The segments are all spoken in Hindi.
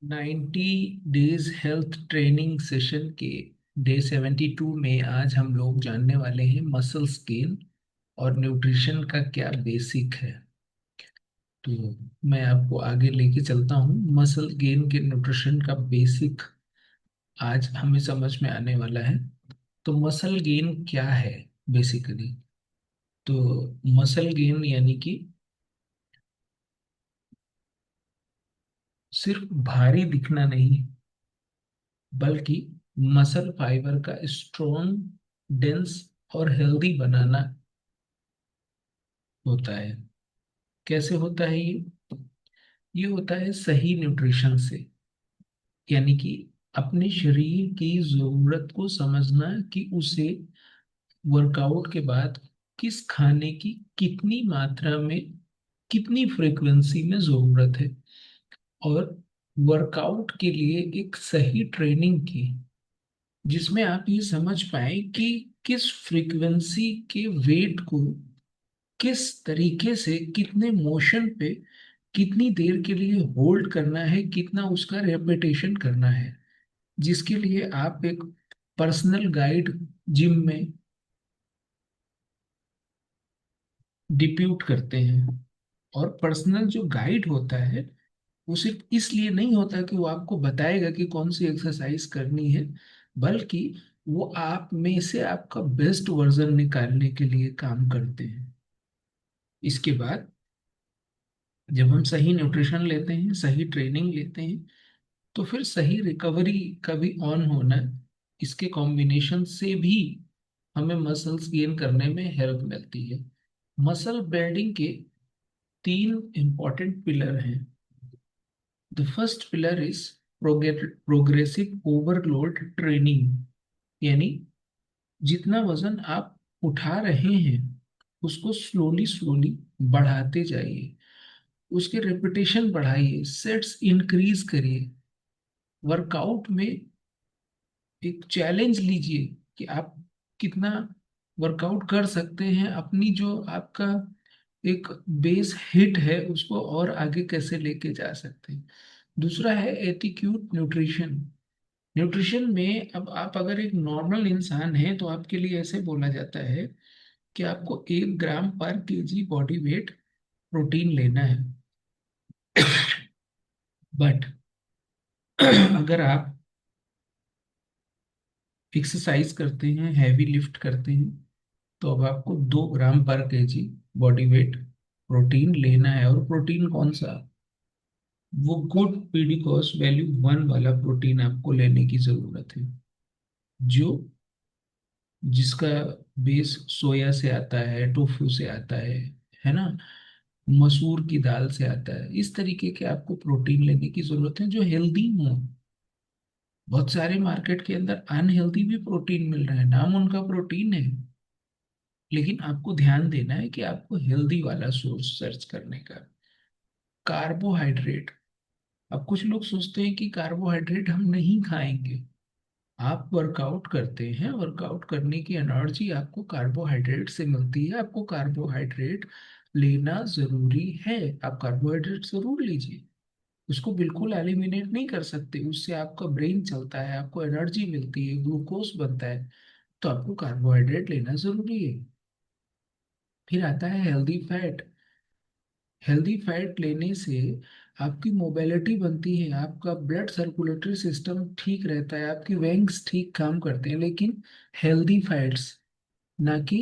90 डेज हेल्थ ट्रेनिंग सेशन के डे 72 में आज हम लोग जानने वाले हैं मसल्स गेन और न्यूट्रिशन का क्या बेसिक है। तो मैं आपको आगे लेके चलता हूँ। मसल गेन के न्यूट्रिशन का बेसिक आज हमें समझ में आने वाला है। तो मसल गेन क्या है बेसिकली? तो मसल गेन यानी कि सिर्फ भारी दिखना नहीं, बल्कि मसल फाइबर का स्ट्रॉन्ग, डेंस और हेल्दी बनाना होता है। कैसे होता है ये होता है सही न्यूट्रिशन से। यानी कि अपने शरीर की जरूरत को समझना कि उसे वर्कआउट के बाद किस खाने की कितनी मात्रा में, कितनी फ्रीक्वेंसी में जरूरत है, और वर्कआउट के लिए एक सही ट्रेनिंग की जिसमें आप ये समझ पाए कि किस फ्रीक्वेंसी के वेट को किस तरीके से, कितने मोशन पे, कितनी देर के लिए होल्ड करना है, कितना उसका रेपिटेशन करना है, जिसके लिए आप एक पर्सनल गाइड जिम में डिप्यूट करते हैं। और पर्सनल जो गाइड होता है वो सिर्फ इसलिए नहीं होता कि वो आपको बताएगा कि कौन सी एक्सरसाइज करनी है, बल्कि वो आप में से आपका बेस्ट वर्जन निकालने के लिए काम करते हैं। इसके बाद जब हम सही न्यूट्रिशन लेते हैं, सही ट्रेनिंग लेते हैं, तो फिर सही रिकवरी का भी ऑन होना, इसके कॉम्बिनेशन से भी हमें मसल्स गेन करने में हेल्प मिलती है। मसल बिल्डिंग के तीन इंपॉर्टेंट पिलर हैं। The first pillar is progressive overload training, यानी जितना वजन आप उठा रहे हैं उसको स्लोली स्लोली बढ़ाते जाइए, उसके रेपिटेशन बढ़ाइए, सेट्स इंक्रीज करिए। वर्कआउट में एक चैलेंज लीजिए कि आप कितना वर्कआउट कर सकते हैं, अपनी जो आपका एक बेस हिट है उसको और आगे कैसे लेके जा सकते हैं। दूसरा है एटीट्यूड न्यूट्रिशन। न्यूट्रिशन में अब आप अगर एक नॉर्मल इंसान हैं तो आपके लिए ऐसे बोला जाता है कि आपको 1 ग्राम पर केजी बॉडी वेट प्रोटीन लेना है। बट अगर आप एक्सरसाइज करते हैं, हैवी लिफ्ट करते हैं, तो अब आपको 2 ग्राम पर केजी बॉडी वेट प्रोटीन लेना है। और प्रोटीन कौन सा? वो गुड पीडीकॉस वैल्यू 1 वाला प्रोटीन आपको लेने की जरूरत है, जो जिसका बेस सोया से आता है, टोफू से आता है ना, मसूर की दाल से आता है। इस तरीके के आपको प्रोटीन लेने की जरूरत है जो हेल्दी हो। बहुत सारे मार्केट के अंदर अनहेल्दी भी प्रोटीन मिल रहा है, नाम उनका प्रोटीन है, लेकिन आपको ध्यान देना है कि आपको हेल्दी वाला सोर्स सर्च करने का। कार्बोहाइड्रेट। अब कुछ लोग सोचते हैं कि कार्बोहाइड्रेट हम नहीं खाएंगे। आप वर्कआउट करते हैं, वर्कआउट करने की एनर्जी आपको कार्बोहाइड्रेट से मिलती है, आपको कार्बोहाइड्रेट लेना जरूरी है। आप कार्बोहाइड्रेट जरूर लीजिए, उसको बिल्कुल एलिमिनेट नहीं कर सकते, उससे आपका ब्रेन चलता है, आपको एनर्जी मिलती है, ग्लूकोज बनता है। तो आपको कार्बोहाइड्रेट लेना जरूरी है। फिर आता है हेल्दी फैट। हेल्दी फैट लेने से आपकी मोबिलिटी बनती है, आपका ब्लड सर्कुलेटरी सिस्टम ठीक रहता है, आपकी वेंस ठीक काम करते हैं। लेकिन हेल्दी फैट्स, ना कि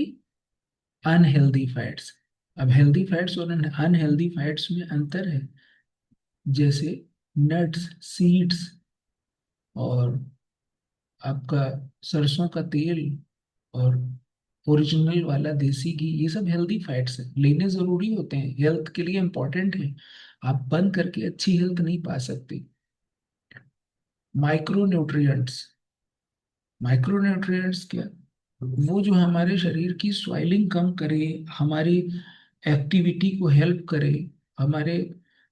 अनहेल्दी फैट्स। अब हेल्दी फैट्स और अनहेल्दी फैट्स में अंतर है। जैसे नट्स, सीड्स, और आपका सरसों का तेल, और ओरिजिनल वाला देसी घी, ये सब हेल्दी फैट्स हैं, लेने जरूरी होते हैं, हेल्थ के लिए इंपॉर्टेंट है। आप बंद करके अच्छी हेल्थ नहीं पा सकते। Micro nutrients. माइक्रो न्यूट्रिएंट्स क्या? वो जो हमारे शरीर की स्वाइलिंग कम करे, हमारी एक्टिविटी को हेल्प करे, हमारे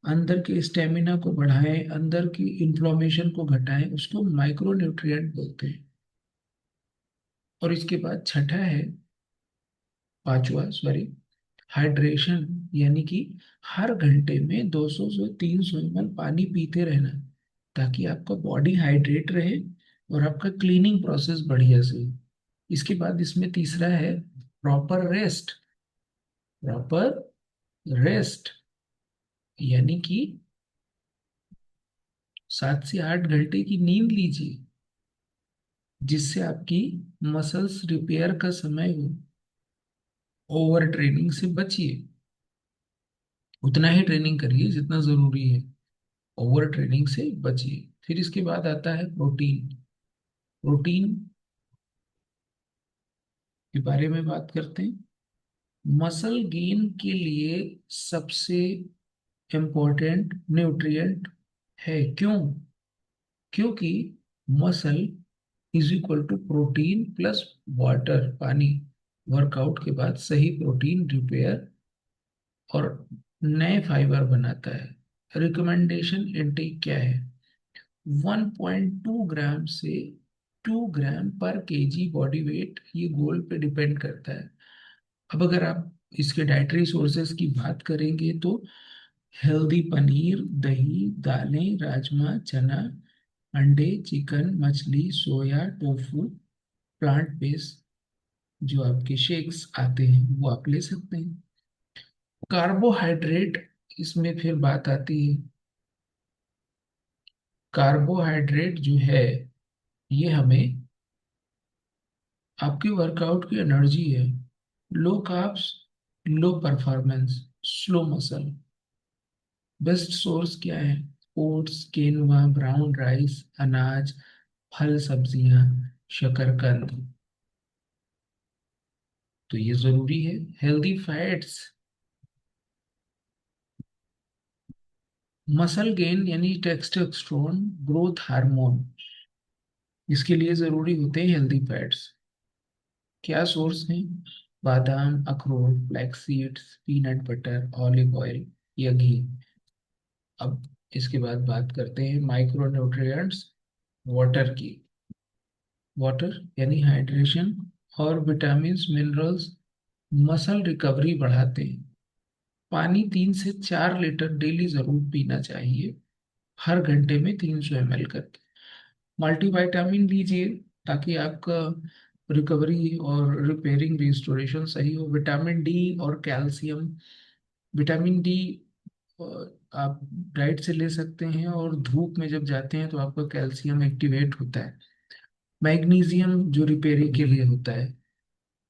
अंदर के स्टेमिना को बढ़ाए, अंदर की इंफ्लेमेशन को घटाए, उसको माइक्रो न्यूट्रिएंट बोलते हैं। और इसके बाद छठा है, पांचवा सॉरी, हाइड्रेशन। यानी कि हर घंटे में 200 से 300 ml पानी पीते रहना। ताकि आपका बॉडी हाइड्रेट रहे और आपका क्लीनिंग प्रोसेस बढ़िया से हो। इसके बाद इसमें तीसरा है प्रॉपर रेस्ट। प्रॉपर रेस्ट यानी कि 7 से 8 घंटे की नींद लीजिए, जिससे आपकी मसल्स रिपेयर का समय हो। ओवर ट्रेनिंग से बचिए, उतना ही ट्रेनिंग करिए जितना जरूरी है। ओवर ट्रेनिंग से बचिए। फिर इसके बाद आता है प्रोटीन। प्रोटीन के बारे में बात करते हैं। मसल गेन के लिए सबसे इम्पोर्टेंट न्यूट्रिएंट है। क्यों? क्योंकि muscle is equal to protein plus water, पानी। वर्कआउट के बाद सही प्रोटीन रिपेयर और नए फाइबर बनाता है। रिकमेंडेशन इनटेक क्या है? 1.2 ग्राम से 2 ग्राम पर केजी बॉडी वेट, ये गोल पे डिपेंड करता है। अब अगर आप इसके डाइटरी सोर्सेज की बात करेंगे तो हेल्दी पनीर, दही, दालें, राजमा, चना, अंडे, चिकन, मछली, सोया, टोफू, प्लांट बेस्ड जो आपके शेक्स आते हैं वो आप ले सकते हैं। कार्बोहाइड्रेट, इसमें फिर बात आती है। कार्बोहाइड्रेट जो है ये हमें आपके वर्कआउट की एनर्जी है। Low carbs, low performance, slow muscle. Best source क्या है? ओट्स, केनवा, ब्राउन राइस, अनाज, फल, सब्जियां, शकरकंद। तो ये जरूरी है। हेल्दी फैट्स, मसल गेन यानी टेस्टोस्टेरोन, ग्रोथ हार्मोन, इसके लिए जरूरी होते हैं हेल्दी फैट्स। क्या सोर्स हैं? बादाम, अखरोट, flax seeds, peanut butter, olive oil या घी। अब इसके बाद बात करते हैं माइक्रो न्यूट्रिएंट्स, वाटर की। वाटर यानी हाइड्रेशन और विटामिन मिनरल्स मसल रिकवरी बढ़ाते हैं। पानी 3 से 4 लीटर डेली जरूर पीना चाहिए, हर घंटे में 300 ml करके। मल्टीविटामिन लीजिए ताकि आपका रिकवरी और रिपेयरिंग रिस्टोरेशन सही हो। विटामिन डी और कैल्शियम। विटामिन डी आप डाइट से ले सकते हैं, और धूप में जब जाते हैं तो आपका कैल्शियम एक्टिवेट होता है। मैग्नीशियम जो रिपेयरिंग के लिए होता है।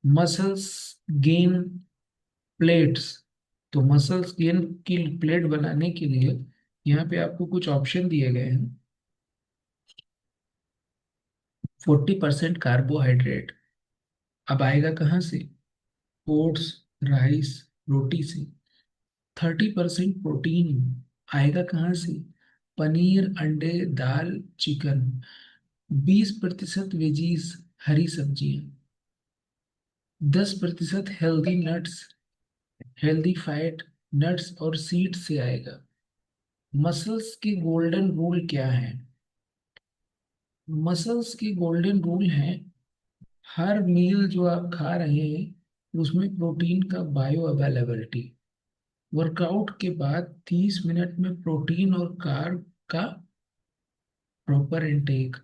मसल्स गेन प्लेट्स, तो मसल्स गेन की प्लेट बनाने के लिए यहाँ पे आपको कुछ ऑप्शन दिए गए हैं। 40% कार्बोहाइड्रेट, अब आएगा कहाँ से? ओट्स, राइस, रोटी से। 30% प्रोटीन आएगा कहाँ से? पनीर, अंडे, दाल, चिकन। 20% वेजीज, हरी सब्जियां। 10% healthy nuts, healthy fat, nuts और सीड से आएगा। मसल्स के गोल्डन रूल क्या है? मसल्स के गोल्डन रूल है, हर मील जो आप खा रहे हैं उसमें प्रोटीन का बायो अवेलेबिलिटी। वर्कआउट के बाद 30 मिनट में प्रोटीन और कार्ब का प्रॉपर इनटेक।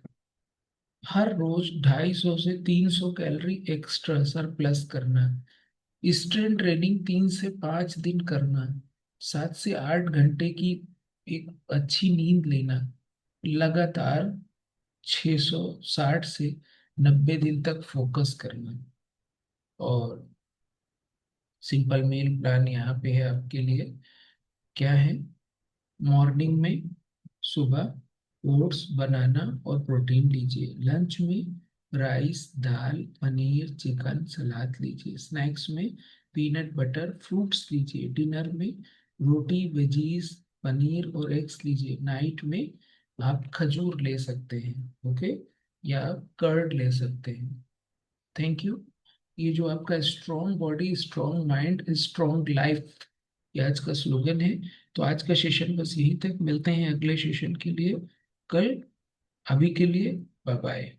हर रोज 250 से 300 कैलोरी एक्स्ट्रा सरप्लस करना। स्ट्रेंथ ट्रेनिंग 3 से 5 दिन करना। 7 से 8 घंटे की एक अच्छी नींद लेना। लगातार 660 से 90 दिन तक फोकस करना। और सिंपल मील प्लान यहाँ पे है आपके लिए। क्या है? मॉर्निंग में सुबह ओट्स, बनाना और प्रोटीन लीजिए। लंच में राइस, दाल, पनीर, चिकन, सलाद लीजिए। स्नैक्स में पीनट बटर, फ्रूट्स लीजिए। डिनर में रोटी, वेजीज, पनीर और एग्स लीजिए। नाइट में आप खजूर ले सकते हैं, ओके, या कर्ड ले सकते हैं। Thank you. ये जो आपका strong body, strong mind, strong life, ये आज का स्लोगन है। तो आज का सेशन बस यहीं तक, मिलते हैं अगले सेशन के लिए कल। अभी के लिए बाय बाय।